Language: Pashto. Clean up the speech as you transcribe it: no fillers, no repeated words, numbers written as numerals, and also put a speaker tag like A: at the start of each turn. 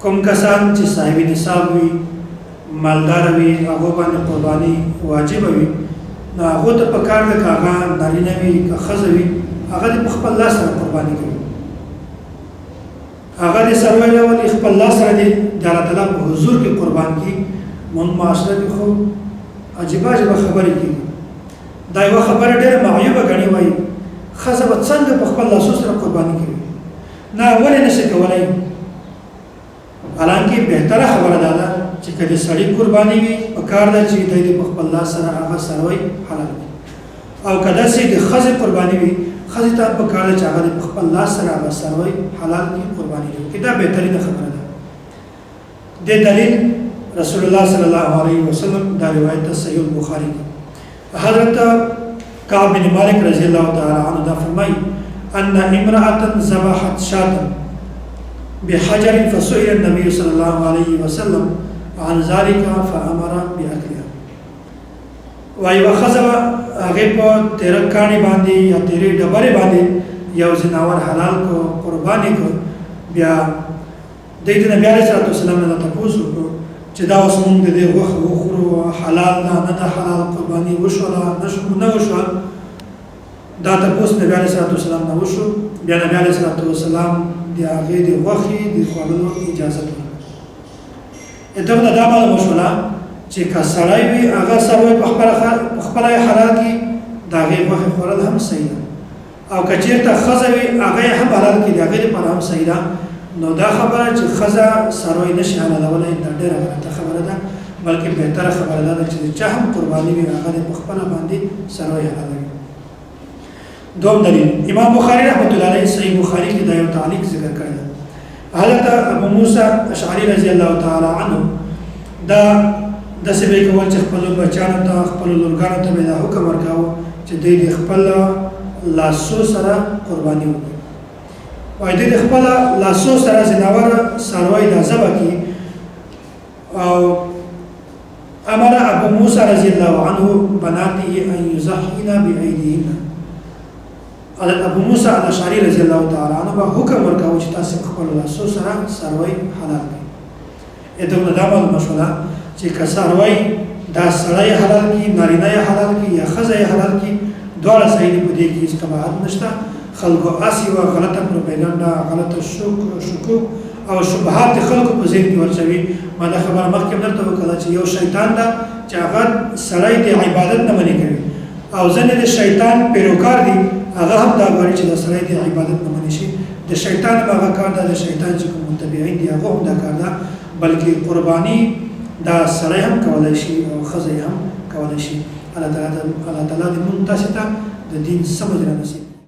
A: کوم کسان چې صاحب نصاب وي مالدار وي هغه باندې قرباني واجب وي نو هغه ته په کار د کاغه نارینه وي که ښځه وي هغه د خپل لاس سره قرباني کوي هغه د سروي ډول خپل لاس سره د الله تعالی په حضور کې قربان کی مونږ معاشره کې خو عجیب خبرې کوي دا یو خبره ډېره معیوبه غني وای ښځه به څنګه په خپل لاس سره قرباني کوي نه ولې نشي کولای حالانکه بهتره خبره ده چې کله سړی قرباني وي په کار ده چې د خپل لاس سره هغه سروي حلال وي او کله چې د ښځې قرباني وي ښځې ته په کار ده چې هغه د خپل لاس سره هغه سروي حلال کی قرباني وي دا بهترینه خبره ده د دلیل رسول الله صلی الله علیه وسلم دا روایت صحیح البخاری حضرت کعب بن مالک رضی الله تعالی عنہ دا فرمایي ان امرأة ذبحت شاة بحجر فسئل النبي صلى الله عليه وسلم عن ذلك فأمر بأكلها وای وخذوا هغه په تیرکانی باندې یا تیرې ډبره باندې یو زناور حلال کو قرباني کو بیا د دې نبی عليه الصلاه والسلام نه تاسو کو چې دا اوس موږ د دې وخورو حلال نه د حلال قرباني وشولا نه وشو دا تاسو نبی عليه الصلاه والسلام نه وشو بیا نبی عليه الصلاه والسلام د هغه د وخی د خوړلو اجازه ورکړه دغه دا معلومه وشولا چې کسړای وي هغه سره په خپل حلال کې دا غي وخت خورل هم صحیح او کچیرته خزه وي هغه هم حلال کې دا غي پر هم صحیح نو دا خبره چې خزه سره نشي حلالولای دا ډېره غلطه خبره ده بلکې بهتره خبره ده چې چا هم قرباني وي هغه په خپل باندې سره حلالوي دوم دلیل امام بخاری رحمۃ اللہ علیہ صحیح بخاری کې دا یو تعلیق ذکر کړی حضرت ابو موسی اشعری رضی الله تعالی عنہ دا د سبې کول چې خپل بچانو ته خپل لورګانو ته دا حکم ورکاو چې د خپل لاسو سره قرباني وکړي وای د خپل لاسو سره زناور سروي د ذبح کی او امر ابو موسی رضی الله عنه بناته ان يزحين بايديهن ابو موسی اشعری رضی الله تعالی عنہ حکم ورکاو چې تاسو خپل لاسو سره سروي حلال کړئ اته دا معلومه شوه چې کسروي دا سړی حلال کی نارینه حلال کی یا خزه حلال کی دواړه صحیح په دې کې هیڅ قباحت نشته خلکو اسی و غلطه پروپاګاندا غلطه شکوک او شبهات خلکو په ذهن کې ورچوي ما دا خبره مخکې درته وکړه چې یو شیطان دا چې هغه سړی د عبادت نه منې کوي او ځنې د شیطان پیروکار دي هغه هم دا غواړي چې د سړی د عبادت نه منې شي د شیطان هغه کار دا د شیطان چې کوم متبعین دي هغه هم دا کار ده بلکې قرباني دا سړی هم کولای شي او ښځه هم کولای شي الله تعالی د مونږ تاسو ته د دین سمجھ را نصیب